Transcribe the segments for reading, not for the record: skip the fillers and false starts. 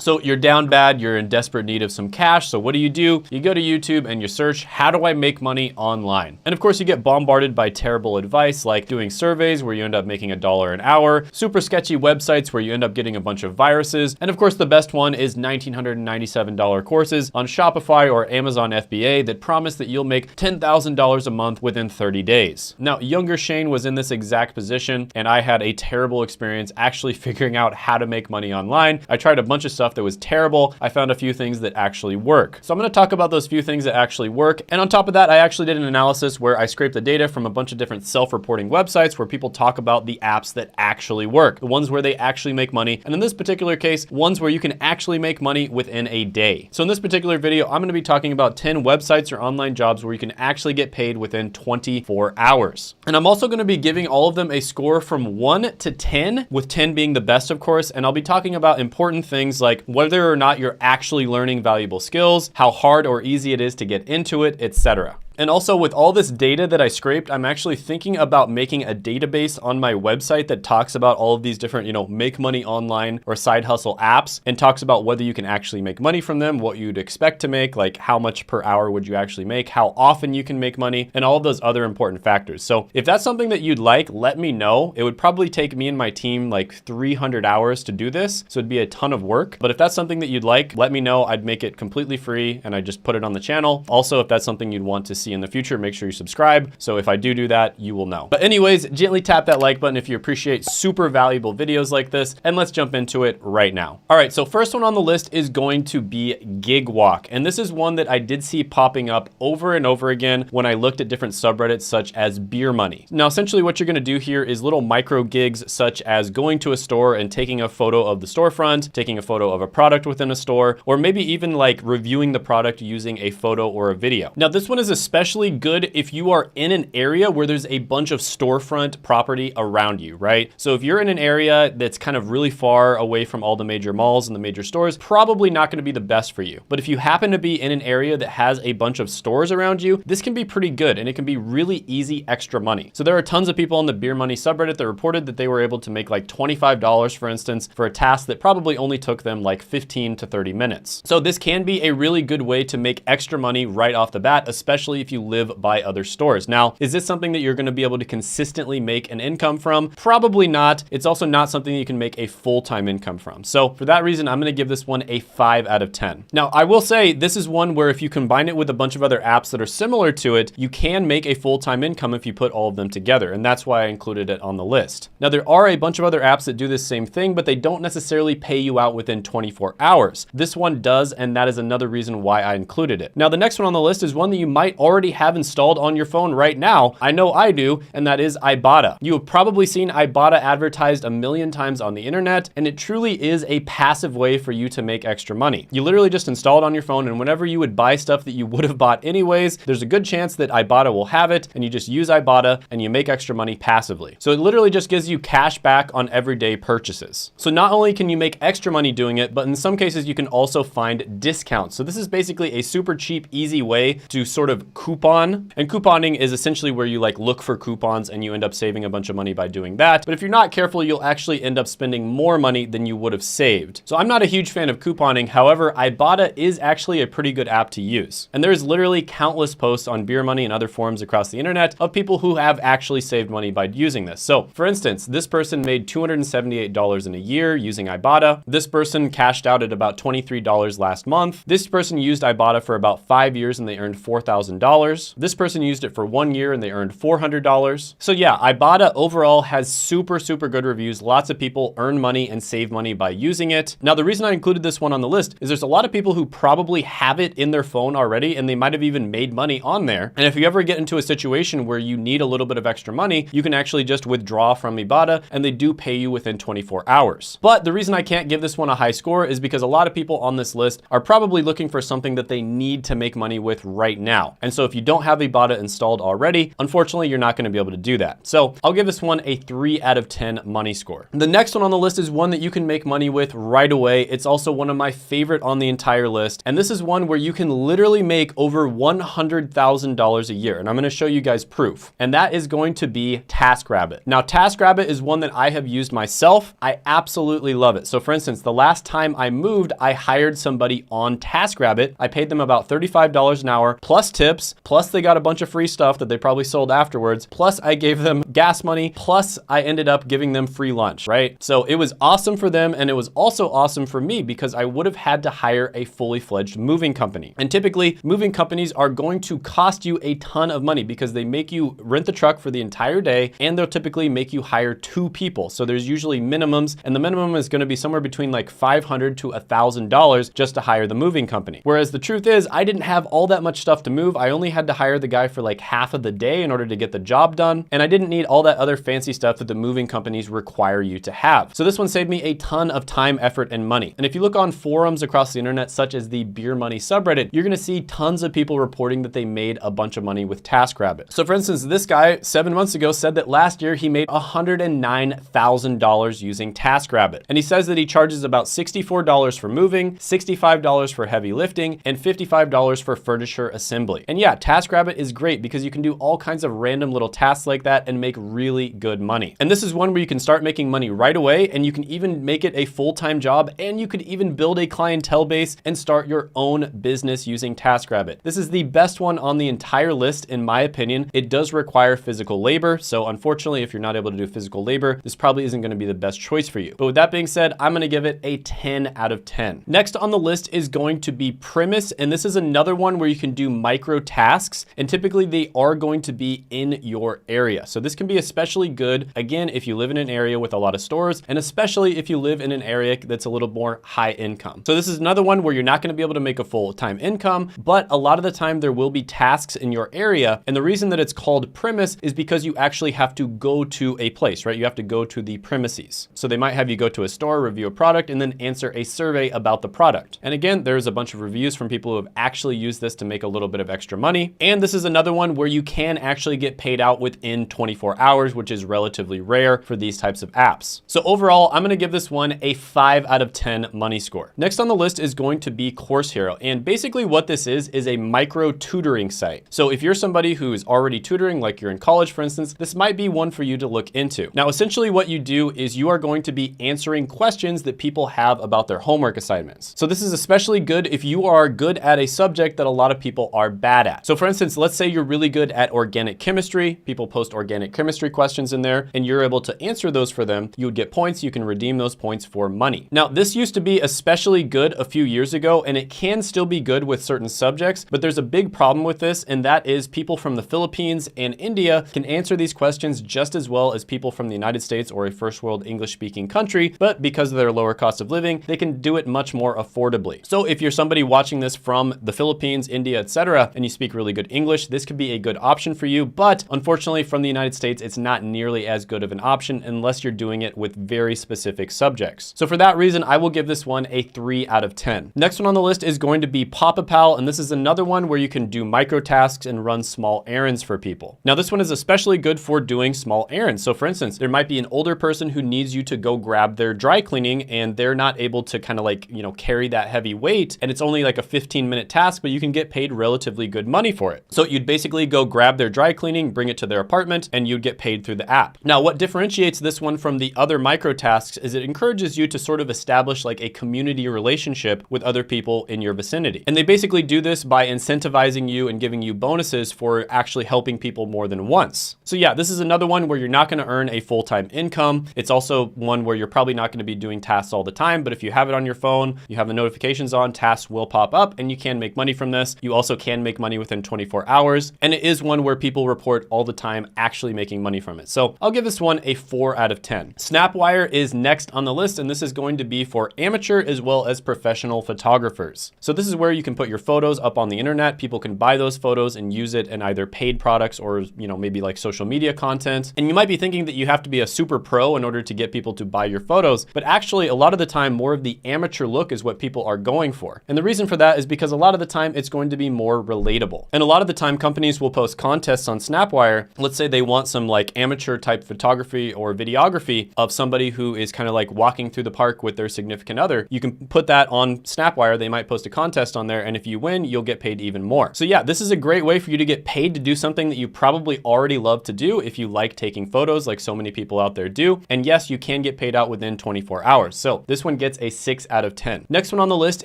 So you're down bad, you're in desperate need of some cash. So what do? You go to YouTube and you search, how do I make money online? And of course you get bombarded by terrible advice, like doing surveys where you end up making $1 an hour, super sketchy websites where you end up getting a bunch of viruses. And of course the best one is $1,997 courses on Shopify or Amazon FBA that promise that you'll make $10,000 a month within 30 days. Now, younger Shane was in this exact position and I had a terrible experience actually figuring out how to make money online. I tried a bunch of stuff that was terrible. I found a few things that actually work. So I'm gonna talk about those few things that actually work. And on top of that, I actually did an analysis where I scraped the data from a bunch of different self-reporting websites where people talk about the apps that actually work, the ones where they actually make money. And in this particular case, ones where you can actually make money within a day. So in this particular video, I'm gonna be talking about 10 websites or online jobs where you can actually get paid within 24 hours. And I'm also gonna be giving all of them a score from 1 to 10, with 10 being the best, of course. And I'll be talking about important things like whether or not you're actually learning valuable skills, how hard or easy it is to get into it, etc. And also with all this data that I scraped, I'm actually thinking about making a database on my website that talks about all of these different, make money online or side hustle apps, and talks about whether you can actually make money from them, what you'd expect to make, like how much per hour would you actually make, how often you can make money, and all of those other important factors. So if that's something that you'd like, let me know. It would probably take me and my team like 300 hours to do this. So it'd be a ton of work. But if that's something that you'd like, let me know. I'd make it completely free and I just put it on the channel. Also, if that's something you'd want to see in the future, make sure you subscribe. So if I do that, you will know. But anyways, gently tap that like button if you appreciate super valuable videos like this, and let's jump into it right now. All right, so first one on the list is going to be Gigwalk. And this is one that I did see popping up over and over again when I looked at different subreddits such as beer money. Now, essentially what you're gonna do here is little micro gigs such as going to a store and taking a photo of the storefront, taking a photo of a product within a store, or maybe even like reviewing the product using a photo or a video. Now, this one is especially good if you are in an area where there's a bunch of storefront property around you, right? So if you're in an area that's kind of really far away from all the major malls and the major stores, probably not going to be the best for you. But if you happen to be in an area that has a bunch of stores around you, this can be pretty good and it can be really easy extra money. So there are tons of people on the beer money subreddit that reported that they were able to make like $25, for instance, for a task that probably only took them like 15 to 30 minutes. So this can be a really good way to make extra money right off the bat, especially if you live by other stores. Now, is this something that you're going to be able to consistently make an income from? Probably not. It's also not something you can make a full-time income from. So for that reason, I'm going to give this one a 5 out of 10. Now, I will say this is one where if you combine it with a bunch of other apps that are similar to it, you can make a full-time income if you put all of them together. And that's why I included it on the list. Now, there are a bunch of other apps that do this same thing, but they don't necessarily pay you out within 24 hours. This one does, and that is another reason why I included it. Now, the next one on the list is one that you might already have installed on your phone right now. I know I do, and that is Ibotta. You have probably seen Ibotta advertised a million times on the internet, and it truly is a passive way for you to make extra money. You literally just install it on your phone, and whenever you would buy stuff that you would have bought anyways, there's a good chance that Ibotta will have it, and you just use Ibotta and you make extra money passively. So it literally just gives you cash back on everyday purchases. So not only can you make extra money doing it, but in some cases you can also find discounts. So this is basically a super cheap, easy way to sort of coupon. And couponing is essentially where you like look for coupons and you end up saving a bunch of money by doing that. But if you're not careful, you'll actually end up spending more money than you would have saved. So I'm not a huge fan of couponing. However, Ibotta is actually a pretty good app to use. And there's literally countless posts on beer money and other forums across the internet of people who have actually saved money by using this. So for instance, this person made $278 in a year using Ibotta. This person cashed out at about $23 last month. This person used Ibotta for about 5 years and they earned $4,000. This person used it for 1 year and they earned $400. So yeah, Ibotta overall has super good reviews. Lots of people earn money and save money by using it. Now, the reason I included this one on the list is there's a lot of people who probably have it in their phone already and they might have even made money on there. And if you ever get into a situation where you need a little bit of extra money, you can actually just withdraw from Ibotta and they do pay you within 24 hours. But the reason I can't give this one a high score is because a lot of people on this list are probably looking for something that they need to make money with right now. And so if you don't have Ibotta installed already, unfortunately, you're not going to be able to do that. So I'll give this one a 3 out of 10 money score. The next one on the list is one that you can make money with right away. It's also one of my favorite on the entire list. And this is one where you can literally make over $100,000 a year. And I'm going to show you guys proof. And that is going to be TaskRabbit. Now, TaskRabbit is one that I have used myself. I absolutely love it. So for instance, the last time I moved, I hired somebody on TaskRabbit. I paid them about $35 an hour plus tips, plus they got a bunch of free stuff that they probably sold afterwards. Plus I gave them gas money. Plus I ended up giving them free lunch, right? So it was awesome for them. And it was also awesome for me because I would have had to hire a fully fledged moving company. And typically moving companies are going to cost you a ton of money because they make you rent the truck for the entire day and they'll typically make you hire 2 people. So there's usually minimums and the minimum is going to be somewhere between like $500 to $1,000 just to hire the moving company. Whereas the truth is I didn't have all that much stuff to move. I only had to hire the guy for like half of the day in order to get the job done. And I didn't need all that other fancy stuff that the moving companies require you to have. So this one saved me a ton of time, effort, and money. And if you look on forums across the internet, such as the Beer Money subreddit, you're gonna see tons of people reporting that they made a bunch of money with TaskRabbit. So for instance, this guy 7 months ago said that last year he made $109,000 using TaskRabbit. And he says that he charges about $64 for moving, $65 for heavy lifting, and $55 for furniture assembly. And yeah, TaskRabbit is great because you can do all kinds of random little tasks like that and make really good money. And this is one where you can start making money right away and you can even make it a full-time job and you could even build a clientele base and start your own business using TaskRabbit. This is the best one on the entire list in my opinion. It does require physical labor. So unfortunately, if you're not able to do physical labor, this probably isn't going to be the best choice for you. But with that being said, I'm going to give it a 10 out of 10. Next on the list is going to be Primus. And this is another one where you can do micro tasks. And typically they are going to be in your area. So this can be especially good, again, if you live in an area with a lot of stores, and especially if you live in an area that's a little more high income. So this is another one where you're not going to be able to make a full-time income, but a lot of the time there will be tasks in your area. And the reason that it's called Primus is because you actually have to go to a place, right? You have to go to the premises. So they might have you go to a store, review a product, and then answer a survey about the product. And again, there's a bunch of reviews from people who have actually used this to make a little bit of extra money. And this is another one where you can actually get paid out within 24 hours, which is relatively rare for these types of apps. So overall, I'm going to give this one a 5 out of 10 money score. Next on the list is going to be Course Hero. And basically what this is a micro tutoring site. So if you're somebody who is already tutoring, like you're in college, for instance, this might be one for you to look into. Now, essentially what you do is you are going to be answering questions that people have about their homework assignments. So this is especially good if you are good at a subject that a lot of people are bad at. So for instance, let's say you're really good at organic chemistry. People post organic chemistry questions in there and you're able to answer those for them. You would get points. You can redeem those points for money. Now, this used to be especially good a few years ago, and it can still be good with certain subjects, but there's a big problem with this, and that is people from the Philippines and India can answer these questions just as well as people from the United States or a first world English-speaking country, but because of their lower cost of living, they can do it much more affordably. So if you're somebody watching this from the Philippines, India, etc., and you speak really good English, this could be a good option for you, but unfortunately from the United States, it's not nearly as good of an option unless you're doing it with very specific subjects. So for that reason, I will give this one a 3 out of 10. Next one on the list is going to be Pop-A-Pal, and this is another one where you can do micro tasks and run small errands for people. Now, this one is especially good for doing small errands. So for instance, there might be an older person who needs you to go grab their dry cleaning and they're not able to kind of like, carry that heavy weight. And it's only like a 15-minute task, but you can get paid relatively good money for it. So you'd basically go grab their dry cleaning, bring it to their apartment, and you'd get paid through the app. Now, what differentiates this one from the other micro tasks is it encourages you to sort of establish like a community relationship with other people in your vicinity. And they basically do this by incentivizing you and giving you bonuses for actually helping people more than once. So yeah, this is another one where you're not going to earn a full-time income. It's also one where you're probably not going to be doing tasks all the time, but if you have it on your phone, you have the notifications on, tasks will pop up and you can make money from this. You also can make money within 24 hours. And it is one where people report all the time actually making money from it. So I'll give this one a 4 out of 10. Snapwire is next on the list, and this is going to be for amateur as well as professional photographers. So this is where you can put your photos up on the internet. People can buy those photos and use it in either paid products or, maybe like social media content. And you might be thinking that you have to be a super pro in order to get people to buy your photos, but actually a lot of the time, more of the amateur look is what people are going for. And the reason for that is because a lot of the time it's going to be more relatable. relatable. And a lot of the time companies will post contests on Snapwire. Let's say they want some like amateur type photography or videography of somebody who is kind of like walking through the park with their significant other. You can put that on Snapwire. They might post a contest on there, and if you win, you'll get paid even more. So yeah, this is a great way for you to get paid to do something that you probably already love to do if you like taking photos like so many people out there do. And yes, you can get paid out within 24 hours. So this one gets a 6 out of 10. Next one on the list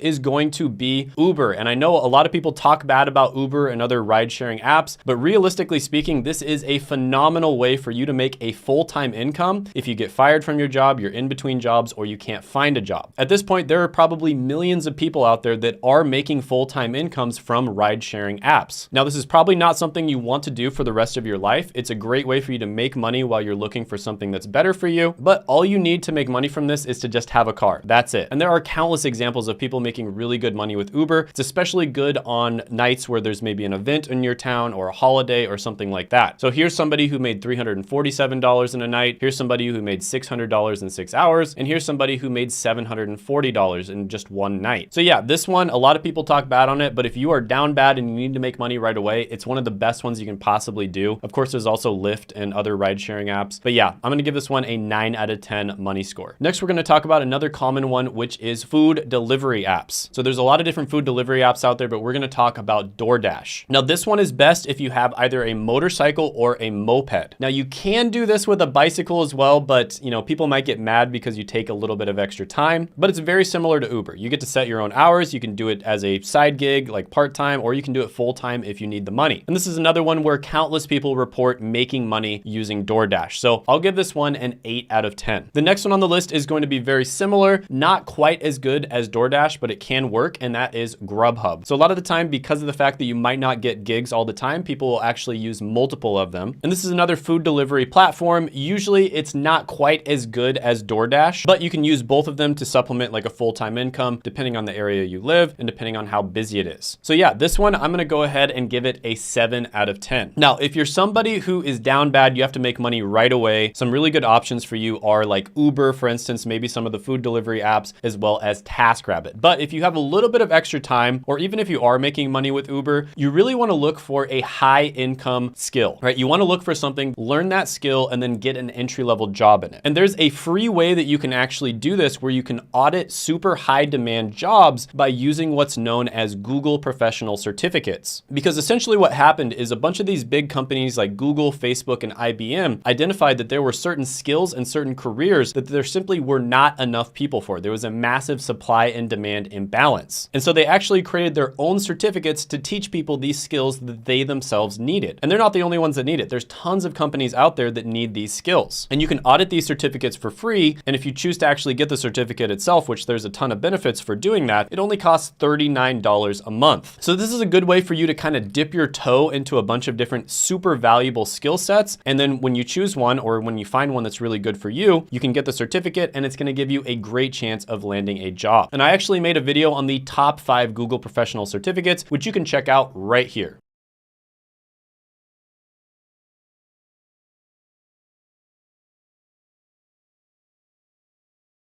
is going to be Uber. And I know a lot of people talk bad about Uber and other ride sharing apps, but realistically speaking, this is a phenomenal way for you to make a full-time income if you get fired from your job, you're in between jobs, or you can't find a job. At this point, there are probably millions of people out there that are making full-time incomes from ride sharing apps. Now, this is probably not something you want to do for the rest of your life. It's a great way for you to make money while you're looking for something that's better for you, but all you need to make money from this is to just have a car. That's it. And there are countless examples of people making really good money with Uber. It's especially good on nights where there's maybe an event in your town or a holiday or something like that. So here's somebody who made $347 in a night. Here's somebody who made $600 in 6 hours. And here's somebody who made $740 in just one night. So yeah, this one, a lot of people talk bad on it, but if you are down bad and you need to make money right away, it's one of the best ones you can possibly do. Of course, there's also Lyft and other ride sharing apps. But yeah, I'm gonna give this one a 9 out of 10 money score. Next, we're gonna talk about another common one, which is food delivery apps. So there's a lot of different food delivery apps out there, but we're gonna talk about DoorDash. Now, this one is best if you have either a motorcycle or a moped. Now, you can do this with a bicycle as well, but you know, people might get mad because you take a little bit of extra time, but it's very similar to Uber. You get to set your own hours. You can do it as a side gig, like part-time, or you can do it full-time if you need the money. And this is another one where countless people report making money using DoorDash. So I'll give this one an 8 out of 10. The next one on the list is going to be very similar, not quite as good as DoorDash, but it can work, and that is Grubhub. So a lot of the time, because of the fact that you might not get gigs all the time, people will actually use multiple of them. And this is another food delivery platform. Usually it's not quite as good as DoorDash, but you can use both of them to supplement like a full-time income, depending on the area you live and depending on how busy it is. So yeah, this one, I'm gonna go ahead and give it a 7 out of 10. Now, if you're somebody who is down bad, you have to make money right away. Some really good options for you are like Uber, for instance, maybe some of the food delivery apps, as well as TaskRabbit. But if you have a little bit of extra time, or even if you are making money with Uber, you really wanna look for a high income skill, right? You wanna look for something, learn that skill, and then get an entry-level job in it. And there's a free way that you can actually do this where you can audit super high demand jobs by using what's known as Google professional certificates. Because essentially what happened is a bunch of these big companies like Google, Facebook, and IBM identified that there were certain skills and certain careers that there simply were not enough people for. There was a massive supply and demand imbalance. And so they actually created their own certificates to teach people these skills that they themselves needed. And they're not the only ones that need it. There's tons of companies out there that need these skills. And you can audit these certificates for free. And if you choose to actually get the certificate itself, which there's a ton of benefits for doing that, it only costs $39 a month. So this is a good way for you to kind of dip your toe into a bunch of different super valuable skill sets. And then when you choose one, or when you find one that's really good for you, you can get the certificate and it's gonna give you a great chance of landing a job. And I actually made a video on the top 5 Google professional certificates, which you can check out right here.